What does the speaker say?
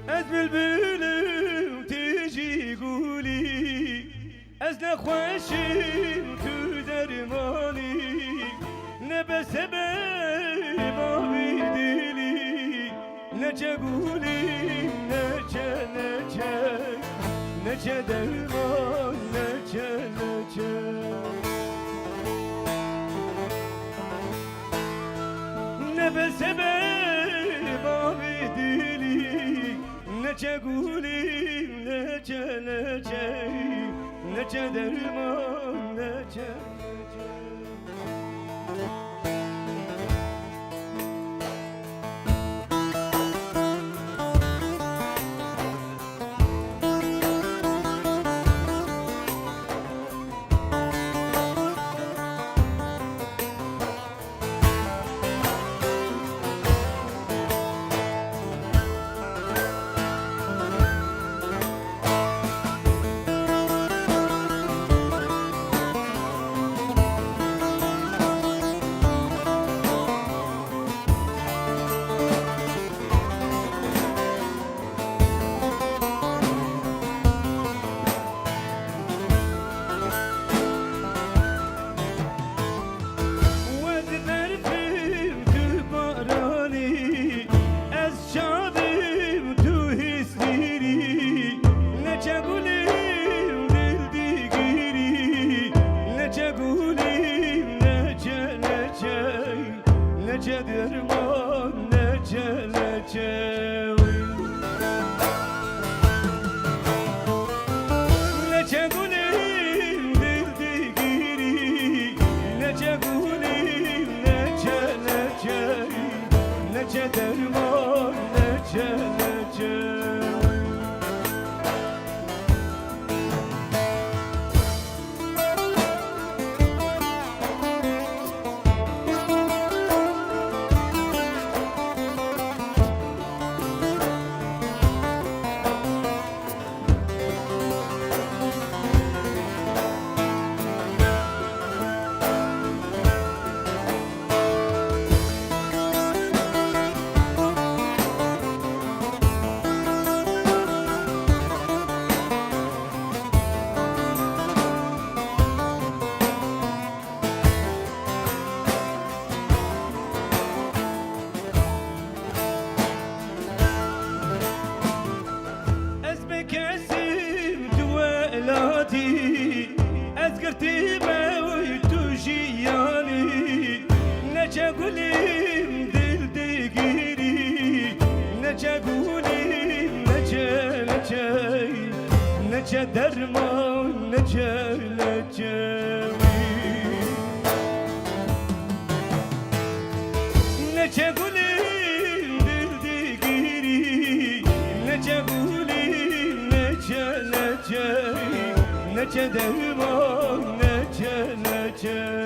از بلبلم تیجی گولی از نخوشیم تو درمانی نبسه به بابی دلی نچه گولی نچه درمان نچه نبسه به بابی دلی نچه گولی نچه درمان نچه نچه درمان نچه گولیم دل دیگیری نچه گولیم نچه درمان نچه از گرتی باوی تو جیانی نچه گولیم دل دیگیری نچه گولیم نچه درمان نچه نچه گولیم دل دیگیری نچه گولیم نچه درمان نچه